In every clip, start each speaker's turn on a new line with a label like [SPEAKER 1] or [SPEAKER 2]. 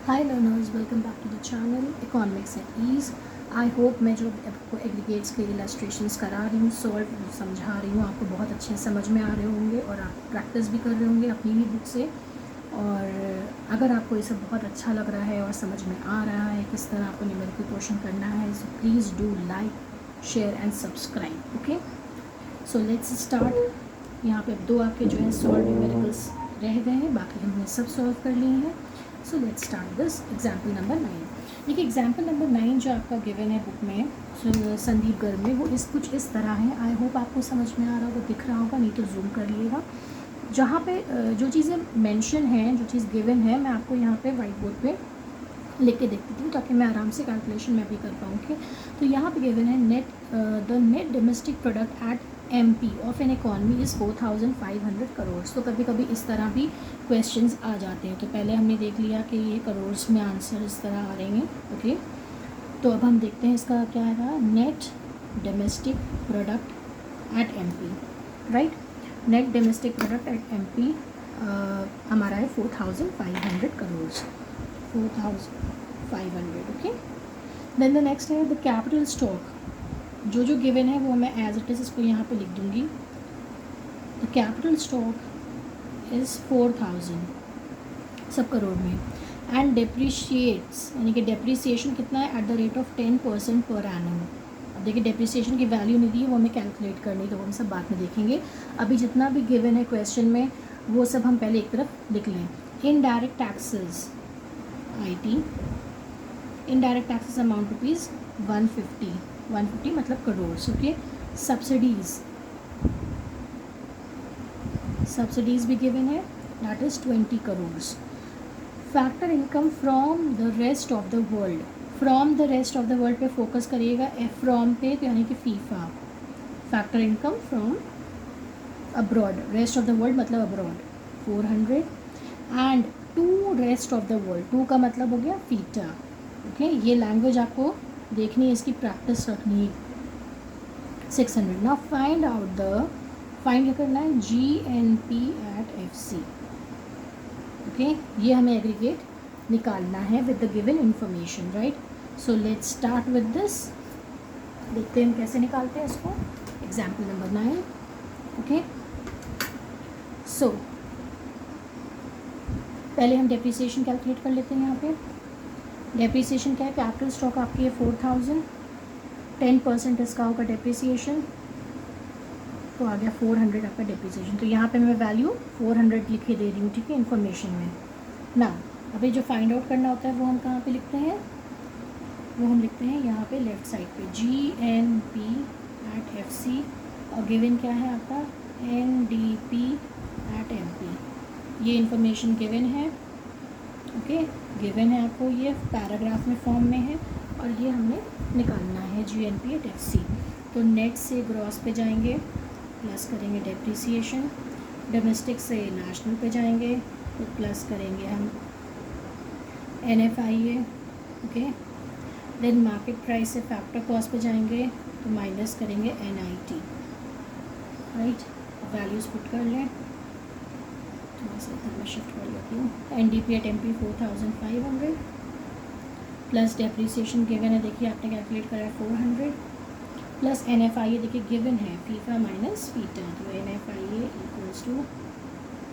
[SPEAKER 1] Hi learners, welcome back to the channel economics at ease. I hope मैं जो आपको aggregates के illustrations करा रही हूँ, सॉल्व समझा रही हूँ, आपको बहुत अच्छे समझ में आ रहे होंगे और आप प्रैक्टिस भी कर रहे होंगे अपनी ही बुक से। और अगर आपको ये सब बहुत अच्छा लग रहा है और समझ में आ रहा है किस तरह आपको न्यूमेरिकल क्वेश्चन करना है, so please do like, share and subscribe. Okay, so let's start. यहाँ पे अब दो आपके जो है सॉल्व न्यूमेरिकल्स रह गए हैं, बाकी हमने सब सॉल्व कर लिए हैं। So let's start this example number 9। देखिए एग्जाम्पल नंबर 9 जो आपका गिवन है बुक में, संदीप गर्ग में, वो कुछ इस तरह है। आई होप आपको समझ में आ रहा होगा, दिख रहा होगा, नहीं तो जूम कर लिएगा। जहाँ पे जो चीज़ें मेंशन हैं, जो चीज़ गिवन है, मैं आपको यहाँ पे वाइट बोर्ड पे लिख के देख देती हूँ ताकि मैं आराम से कैलकुलेशन में भी कर पाऊँ। तो यहाँ पे गिवन है the net domestic product at MP of N economy is 4500 crore. तो कभी कभी इस तरह भी क्वेश्चंस आ जाते हैं। तो पहले हमने देख लिया कि ये करोड़ में आंसर इस तरह आ रहे हैं। ओके, तो अब हम देखते हैं इसका क्या आएगा। Net domestic product at MP, right. Net domestic product at MP हमारा है 4500 crore, 4500। Okay, then the next है द कैपिटल स्टॉक। जो गिवन है वो मैं एज इट इज़ इसको यहाँ पे लिख दूँगी। द कैपिटल स्टॉक इज़ 4000, सब करोड़ में। एंड डेप्रीशिएट्स, यानी कि डेप्रीसिएशन कितना है, at the rate of 10% per annum. अब देखिए डेप्रीसिएशन की वैल्यू नहीं दी है, वो हमें कैलकुलेट करनी, तो वो हम सब बाद में देखेंगे। अभी जितना भी गिवन है क्वेश्चन में वो सब हम पहले एक तरफ लिख लें। Indirect taxes IT, indirect taxes amount rupees 150 मतलब करोड़। ओके, सब्सिडीज़ भी गिवन है, that is 20 crore. Factor income from the rest of the world, from the rest of the world पे फोकस करिएगा, एफ फ्रॉम पे, तो यानी कि FIFA. Factor income from abroad, rest of the world मतलब abroad, 400। And to rest of the world, to का मतलब हो गया फीटा। ओके, ये लैंग्वेज आपको देखनी है, इसकी प्रैक्टिस रखनी है। 600। Now find out the, find क्या करना है, GNP एट FC। ओके, ये हमें एग्रीगेट निकालना है with the given information, right. So let's start with this. देखते हैं हम कैसे निकालते हैं इसको। Example number 9। ओके, सो पहले हम डेप्रिसिएशन कैलकुलेट कर लेते हैं। यहाँ पे डेप्रिसिएशन क्या है, कैपिटल स्टॉक आपकी है 4000, 10% इसका होगा डेप्रिसिएशन, तो आ गया 400 आपका डेप्रिसिएशन। तो यहाँ पे मैं वैल्यू 400 लिखे दे रही हूँ, ठीक है, इन्फॉर्मेशन में ना। अभी जो फाइंड आउट करना होता है वो हम कहाँ पे लिखते हैं, वो हम लिखते हैं यहाँ पे लेफ्ट साइड पे, GNP एट FC। और गिवन क्या है आपका, NDP एट MP। ये इन्फॉर्मेशन गिवन है। ओके, गिवन है आपको, ये पैराग्राफ में फॉर्म में है, और ये हमने निकालना है GNP एट FC। तो नेट से ग्रॉस पे जाएंगे, प्लस करेंगे डेप्रिसिएशन, डोमेस्टिक से नेशनल पे जाएंगे तो प्लस करेंगे हम NFIA। Okay, then market price से फैक्टर कॉस्ट पे जाएंगे तो माइनस करेंगे NIT, राइट। वैल्यूज़ पुट कर लें, थोड़ा सा इधर मैं शिफ्ट कर लेती हूँ। NDP at MP 4500 plus depreciation given है, देखिए आपने कैलकुलेट करा है 400, प्लस NFIA देखिए गिवन है, फीफा माइनस फीटा, तो NFIA इक्वल्स टू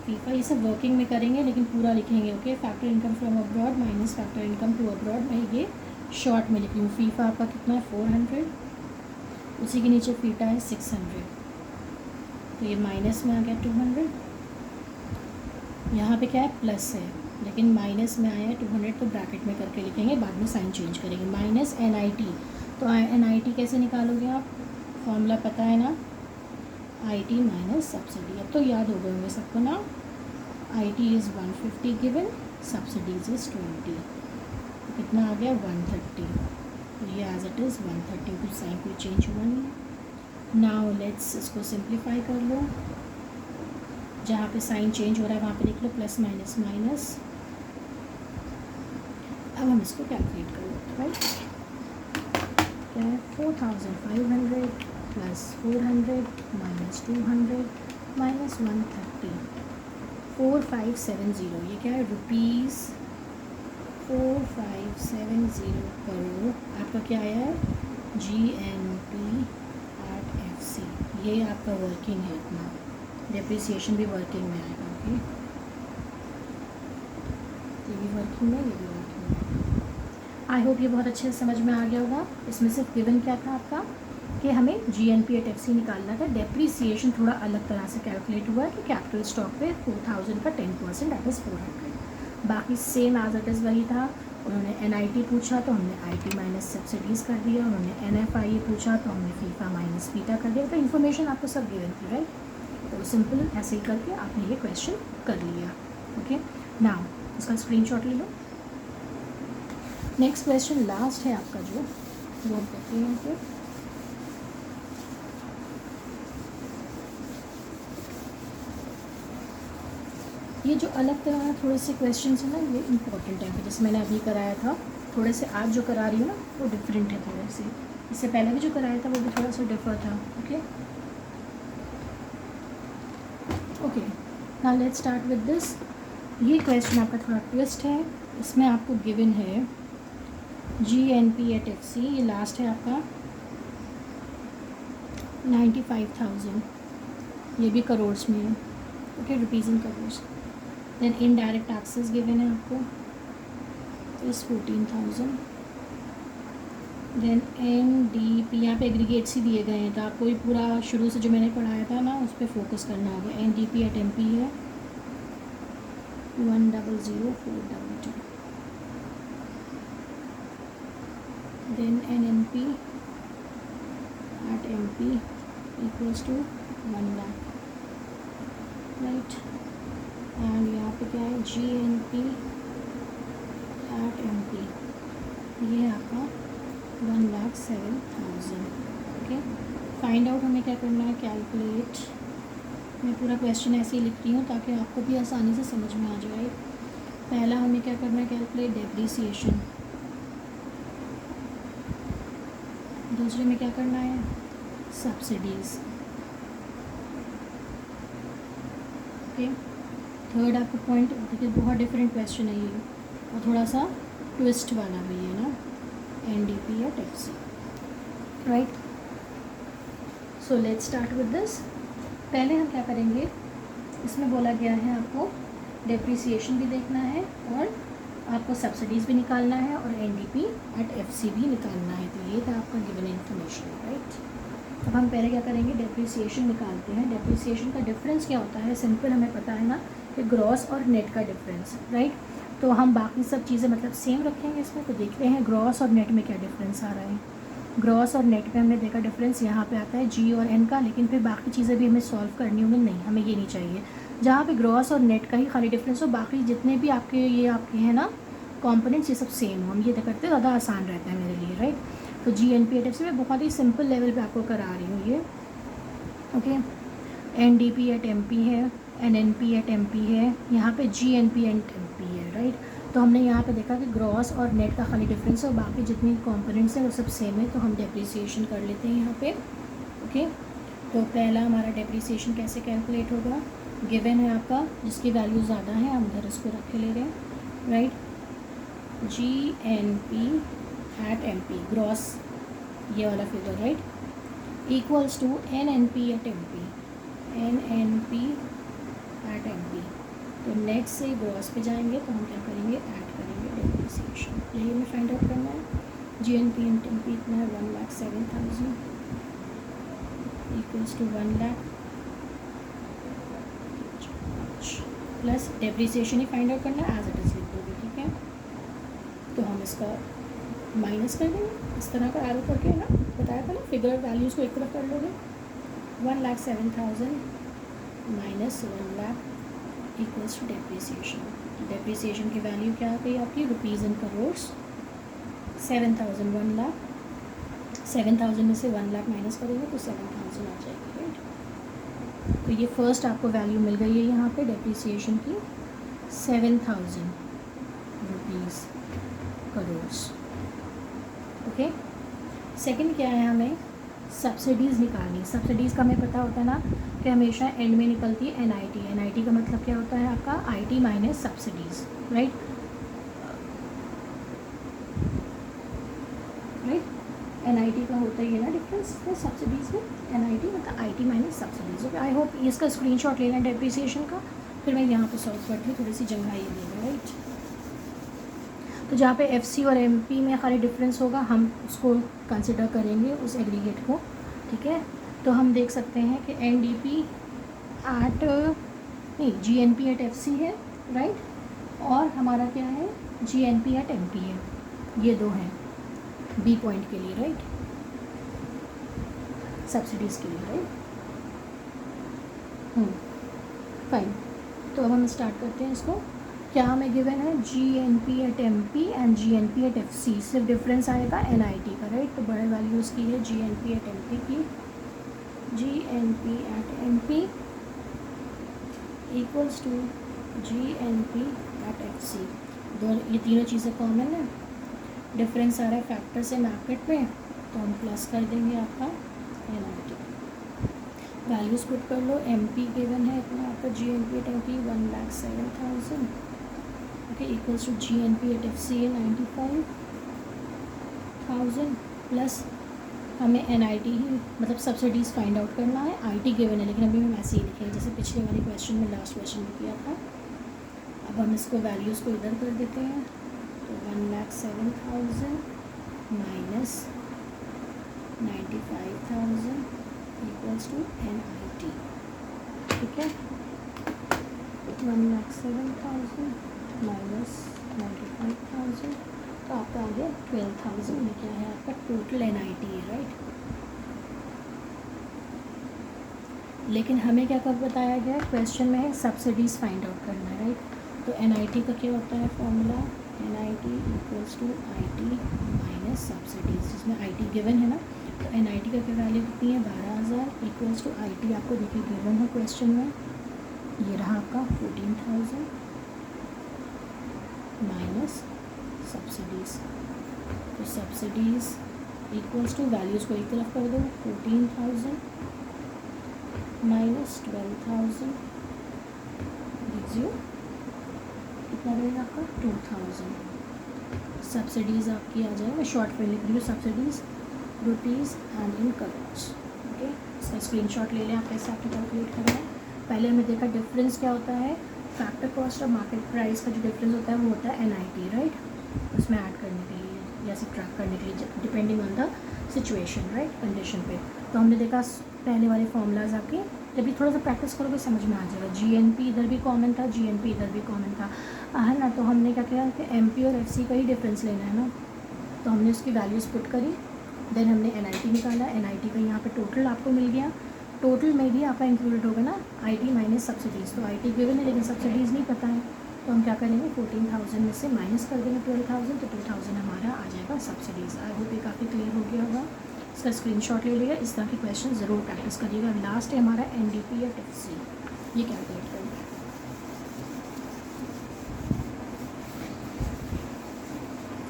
[SPEAKER 1] फीफा। ये सब वर्किंग में करेंगे लेकिन पूरा लिखेंगे। Okay, factor income from abroad minus factor income to abroad, मैं ये शॉर्ट में लिख रही हूँ। फीफा आपका कितना है 400, उसी के नीचे फीटा है 600, तो ये माइनस में आ गया 200। यहाँ पे क्या है, प्लस है लेकिन माइनस में आया है 200, तो ब्रैकेट में करके लिखेंगे, बाद में साइन चेंज करेंगे। माइनस NIT, तो NIT कैसे निकालोगे आप, फॉर्मूला पता है ना, IT माइनस सब्सिडी। अब तो याद हो गए होंगे सबको ना। IT is 150 given, subsidies is 20, तो कितना आ गया 130, तो ये एज इट इज़ 130, कुछ साइन कोई चेंज हुआ नहीं। नाउ लेट्स इसको सिंप्लीफाई कर लो, जहाँ पे साइन चेंज हो रहा है वहाँ पे लिख लो प्लस माइनस माइनस। अब हम इसको कैलकुलेट कर लेते हैं, राइट। क्या है, 4500 प्लस 400 माइनस 200 माइनस 130, 4570, ये क्या है, रुपीज़ 4570 करोड़ आपका क्या आया है, GNP@FC। ये आपका वर्किंग है इतना, डेप्रिसिएशन भी वर्किंग में आएगा। ओके, ये भी वर्किंग में, ये भी वर्किंग में। आई होप ये बहुत अच्छे से समझ में आ गया होगा। इसमें सिर्फ गिवन क्या था आपका कि हमें GNP@FC निकालना था। डेप्रिसिएशन थोड़ा अलग तरह से कैलकुलेट हुआ है कि कैपिटल स्टॉक पे 4000 का 10% दैट इज़ 400। बाकी सेम एज इट इज़ वही था। उन्होंने NIT पूछा तो हमने IT माइनस सब्सिडीज़ कर दिया, उन्होंने NFIE पूछा तो हमने फीफा माइनस बीटा कर दिया। तो इन्फॉर्मेशन आपको सब गिवन थी, राइट। तो सिंपल ऐसे ही करके आपने ये क्वेश्चन कर लिया। ओके, नाउ इसका स्क्रीनशॉट ले लो। नेक्स्ट क्वेश्चन लास्ट है आपका, जो वो हम करते हैं यहाँ पे। ये जो अलग तरह थोड़े से क्वेश्चंस हैं ना, ये इंपॉर्टेंट है। जैसे मैंने अभी कराया था, थोड़े से आज जो करा रही हूँ ना वो डिफरेंट है थोड़े से। इससे पहले भी जो कराया था वो भी थोड़ा सा डिफर था। Okay okay, now let's start with this. ये क्वेश्चन आपका थोड़ा ट्विस्ट है। इसमें आपको गिवन है GNP@FC, ये लास्ट है आपका 95,000, ये भी करोड़ में है। Okay, rupees in crore. Then indirect taxes given है आपको इस 14,000। देन NDP, यहाँ पे एग्रीगेट्स ही दिए गए हैं, तो आपको भी पूरा शुरू से जो मैंने पढ़ाया था ना उस पर फोकस करना होगा। NDP@MP है 100,422। Then NNP@MP equals to 1 lakh, right. And यहाँ पे क्या है, GNP@MP, ये है आपका 1,07,000। ओके, फाइंड आउट हमें क्या करना है, कैलकुलेट। मैं पूरा क्वेश्चन ऐसे ही लिख रही हूँ ताकि आपको भी आसानी से समझ में आ जाए। पहला हमें क्या करना है, कैलकुलेट डेप्रिसिएशन। दूसरे में क्या करना है, सब्सिडीज़। ओके, थर्ड आपको पॉइंट देखिए, बहुत डिफरेंट क्वेश्चन है ये और थोड़ा सा ट्विस्ट वाला भी है ना, NDP@FC, right. So let's start with this. पहले हम क्या करेंगे, इसमें बोला गया है आपको डेप्रिसिएशन भी देखना है और आपको सब्सिडीज़ भी निकालना है और NDP@FC भी निकालना है। तो ये था आपका गिवन इन्फॉर्मेशन, राइट। अब हम पहले क्या करेंगे, डेप्रिसिएशन निकालते हैं। डेप्रिसिएशन का डिफरेंस क्या होता है, सिंपल हमें पता है ना कि ग्रॉस और नेट का डिफरेंस, राइट। तो हम बाकी सब चीज़ें मतलब सेम रखेंगे इसमें। तो देखते हैं ग्रॉस और नेट में क्या डिफरेंस आ रहा है। ग्रॉस और नेट पे हमने देखा डिफरेंस यहाँ पे आता है G और N का, लेकिन फिर बाकी चीज़ें भी हमें सॉल्व करनी होंगी। नहीं, हमें ये नहीं चाहिए। जहाँ पे ग्रॉस और नेट का ही खाली डिफरेंस हो, बाकी जितने भी आपके ये आपके हैं ना कंपोनेंट्स, ये सब सेम हो, हम ये करते ज़्यादा आसान रहता है मेरे लिए, राइट। तो GNP@FC में बहुत ही सिंपल लेवल पे आपको करा रही हूँ ये। ओके, NDP@MP है, NNP@MP है, यहाँ पे GNP@MP है, राइट। तो हमने यहाँ पे देखा कि ग्रॉस और नेट का खाली डिफरेंस है और बाकी जितने कंपोनेंट्स हैं वो सब सेम है। तो हम डेप्रिसिएशन कर लेते हैं यहाँ पे। ओके, तो पहला हमारा डेप्रिसिएशन कैसे कैलकुलेट होगा, गिवन है आपका, जिसकी वैल्यू ज़्यादा है हम उधर इसको रख के ले रहे हैं, राइट। GNP@MP ग्रॉस, ये वाला figure, right, equals to NNP@MP, NNP@MP। तो नेट से ग्रॉस पे जाएंगे तो हम क्या करेंगे, ऐड करेंगे डेप्रिसिएशन। यही हमें फाइंड आउट करना है। GNP@MP इतना है 1,07,000 equals to 1 lakh plus depreciation ही फाइंड आउट करना है, एज इट इज़ लिख दोगे, ठीक है। तो हम इसका माइनस कर देंगे इस तरह का एरो करके, है ना, बताया था ना, फिगर वैल्यूज़ को एक तरफ कर लोगे। 1,07,000 minus 1 lakh equals to depreciation. Depreciation की वैल्यू क्या आ गई आपकी, रुपीज़ इन करोड़। 7,000 1 लाख, 7,000 में से 1 लाख माइनस करेंगे तो 7,000 आ जाएगी, राइट। तो ये फर्स्ट आपको वैल्यू मिल गई है यहाँ पे डेप्रिसिएशन की, 7,000 रुपीज़ करोड़। ओके, सेकंड क्या है, हमें सब्सिडीज़ निकालनी। सब्सिडीज़ का हमें पता होता है ना कि हमेशा एंड में निकलती है NIT। NIT का मतलब क्या होता है आपका, IT minus subsidies, right. NIT का होता ही है ना डिफरेंस में सब्सिडीज़ में, NIT मतलब IT minus subsidies. Okay, I hope इसका स्क्रीनशॉट ले लें डेप्रिसिएशन का, फिर मैं यहाँ पे सॉल्व करती हूँ, थोड़ी सी जगह ये देगा, राइट। तो जहाँ पे FC और MP में खाली डिफरेंस होगा हम उसको कंसिडर करेंगे उस एग्रीगेट को, ठीक है। तो हम देख सकते हैं कि NDP एट नहीं GNP एट FC है, राइट, और हमारा क्या है GNP एट MP है, ये दो हैं B पॉइंट के लिए, राइट, सब्सिडीज़ के लिए, राइट। फाइन, तो अब हम स्टार्ट करते हैं इसको। क्या हमें गिवन है GNP at MP and GNP at FC, सिर्फ डिफरेंस आएगा NIT का, राइट। तो बड़े वैल्यूज़ की है GNP एट MP की, GNP at MP equals to GNP at FC। ये तीनों चीज़ें कॉमन है, डिफरेंस आ रहा है फैक्टर से मार्केट में, तो हम प्लस कर देंगे आपका NIT। वैल्यूज़ पुट कर लो, MP गिवन है इतना आपका GNP at MP 1,07,000, okay, equals to GNP at FC है 95,000, प्लस हमें NIT ही मतलब सब्सिडीज़ फाइंड आउट करना है। IT गिवन है लेकिन अभी हम ऐसे ही लिखेंगे जैसे पिछले वाले क्वेश्चन में, लास्ट क्वेश्चन में किया था। अब हम इसको वैल्यूज़ को इधर कर देते हैं, तो 1,07,000 माइनस 95,000 इक्वल्स टू NIT, ठीक है। 1,07,000 माइनस 95,000, तो आपका आ गया 12,000। ये क्या है आपका टोटल NIT है, राइट। लेकिन हमें क्या कब बताया गया क्वेश्चन में है सब्सिडीज़ फाइंड आउट करना है, राइट। तो NIT का क्या होता है formula, NIT equals to IT minus subsidies, जिसमें IT गिवन है ना, तो NIT का क्या वैल्यू कितनी है 12,000 इक्वल्स टू IT आपको देखिए गिवन है क्वेश्चन में, ये रहा आपका 14,000 माइनस सब्सिडीज़। तो सब्सिडीज़ इक्वल्स टू वैल्यूज़ को एक तरफ कर दो, 14,000 माइनस 12,000 दीजिए कितना रहेगा आपका 2,000। सब्सिडीज़ आपकी आ जाए, मैं शॉर्ट में लिख रही हूँ subsidies rupees and in crore, okay. इसका स्क्रीनशॉट ले लें आप कैसे आपको कैलकुलेट करना है। पहले हमने देखा डिफरेंस क्या होता है, फैक्टर कॉस्ट और मार्केट प्राइस का जो डिफरेंस होता है वो होता है NIT, राइट, उसमें ऐड करने के लिए या सब्ट्रैक्ट करने के लिए depending on the situation, right, condition पे। तो हमने देखा पहले वाले फॉर्मूलाज आपके, जब भी थोड़ा सा प्रैक्टिस करोगे समझ में आ जाएगा। GNP इधर भी कॉमन था, GNP इधर भी कॉमन था, है ना। तो हमने क्या किया कि MP और FC का ही डिफरेंस लेना है ना, तो हमने उसकी वैल्यूज़ पुट करी, देन हमने NIT निकाला, NIT का यहाँ पे टोटल आपको मिल गया, टोटल में भी आपका इंक्लूडेड होगा ना IT माइनस सब्सिडीज़। तो IT गिवन है लेकिन सब्सिडीज़ नहीं पता है, तो हम क्या करेंगे 14,000 में से माइनस कर देंगे 12,000, तो 2,000 हमारा आ जाएगा सब्सिडीज़। आई होप ये काफ़ी क्लियर हो गया होगा। इसका स्क्रीनशॉट ले लिया, इस तरह के क्वेश्चन ज़रूर प्रैक्टिस करिएगा। लास्ट है हमारा NDP या FC, ये कैलकुलेट करेंगे,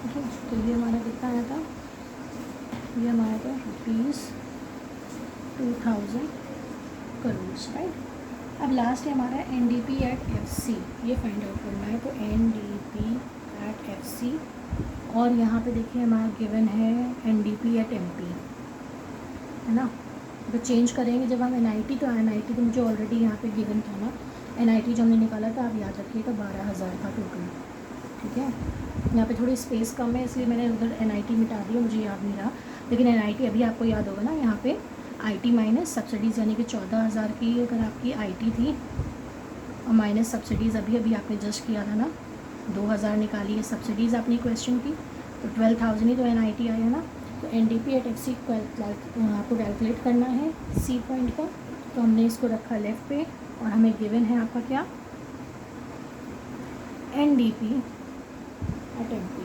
[SPEAKER 1] ठीक है। तो ये हमारा कितना आया था, ये हमारा था ₹2,000 करोड़, राइट। अब लास्ट है हमारा NDP एट FC, ये फाइंड आउट करना है। तो NDP एट FC, और यहाँ पे देखिए हमारा गिवन है NDP एट MP, है ना। तो चेंज करेंगे जब हम NIT, तो NIT तो मुझे ऑलरेडी यहाँ पे गिवन था ना, NIT जो हमने निकाला था आप याद रखिएगा 12,000 था टोटल, ठीक है। यहाँ पे थोड़ी स्पेस कम है इसलिए मैंने उधर NIT मिटा दिया, मुझे याद नहीं रहा, लेकिन NIT अभी आपको याद होगा ना। यहाँ पे IT माइनस सब्सिडीज़ यानी कि 14,000 की अगर आपकी IT थी और माइनस सब्सिडीज़ अभी अभी आपने जस्ट किया था ना, 2,000 निकाली है सब्सिडीज़ अपनी क्वेश्चन की, तो 12,000 ही तो NIT आया ना। तो NDP एट FC आपको कैलकुलेट करना है C पॉइंट का, तो हमने इसको रखा लेफ़्ट पे, और हमें गिवन है आपका क्या NDP at MP।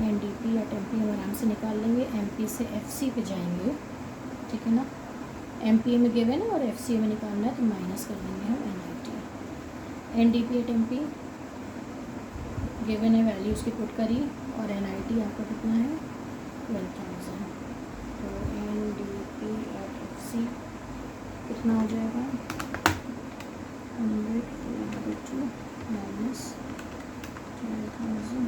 [SPEAKER 1] NDP at MP हम आराम से निकाल लेंगे, MP से FC पे जाएंगे, ठीक है ना। MP में गिवन है और FC में निकालना है, तो माइनस कर देंगे हम NIT। NDP at MP given है, वैल्यू उसकी पुट करी, और NIT आपका कितना है 12,000। तो NDP एट FC कितना हो जाएगा 100/2 माइनस 12,000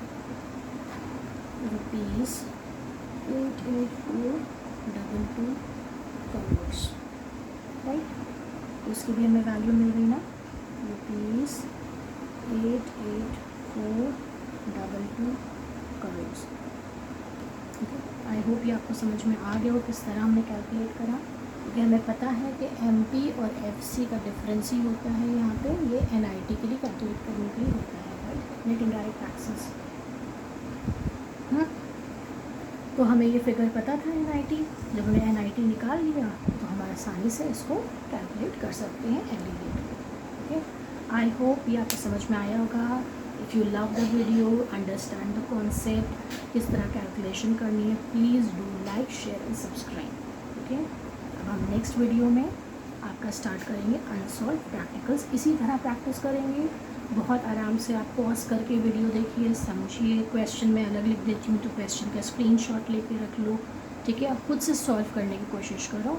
[SPEAKER 1] रुपीज़ 8 884222 करोड़, राइट। तो इसकी भी हमें वैल्यू मिल गई ना, ₹884222 करोड़। ओके, आई होप ये आपको समझ में आ गया हो किस तरह हमने कैलकुलेट करा, क्योंकि हमें पता है कि MP और FC का डिफरेंस ही होता है यहाँ पे, ये NIT के लिए कैलकुलेट करने के लिए होता है, राइट, नेट इनडायरेक्ट टैक्सेस। तो हमें ये फिगर पता था NIT, जब हमने NIT निकाल लिया तो हम आसानी से इसको कैलकुलेट कर सकते हैं एग्रीगेट। ओके, आई होप ये आपको समझ में आया होगा। If you love the video, understand the concept, किस तरह कैलकुलेशन करनी है, please do like, share and subscribe. Okay, अब हम नेक्स्ट वीडियो में आपका स्टार्ट करेंगे अनसॉल्व प्रैक्टिकल्स। इसी तरह प्रैक्टिस करेंगे, बहुत आराम से आप पॉज करके वीडियो देखिए, समझिए, क्वेश्चन में अलग लिख देती हूँ तो क्वेश्चन का स्क्रीनशॉट लेके रख लो, ठीक है। आप खुद से सॉल्व करने की कोशिश करो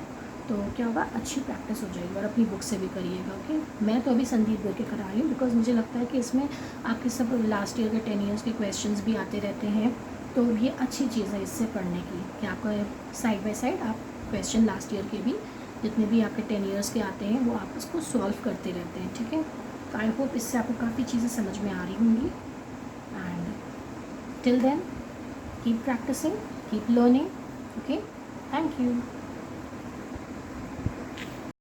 [SPEAKER 1] तो क्या होगा, अच्छी प्रैक्टिस हो जाएगी, और अपनी बुक से भी करिएगा। ओके, मैं तो अभी संदीप बोल के करा रही हूँ, बिकॉज मुझे लगता है कि इसमें आपके सब लास्ट ईयर के 10 ईयर्स के क्वेश्चंस भी आते रहते हैं, तो ये अच्छी चीज़ है इससे पढ़ने की, कि आपका साइड बाय साइड आप क्वेश्चन लास्ट ईयर के भी जितने भी आपके 10 ईयर्स के आते हैं वो आप उसको सॉल्व करते रहते हैं, ठीक है। तो आई होप इससे आपको काफ़ी चीज़ें समझ में आ रही होंगी। And till then keep practising, keep learning. Okay, thank you.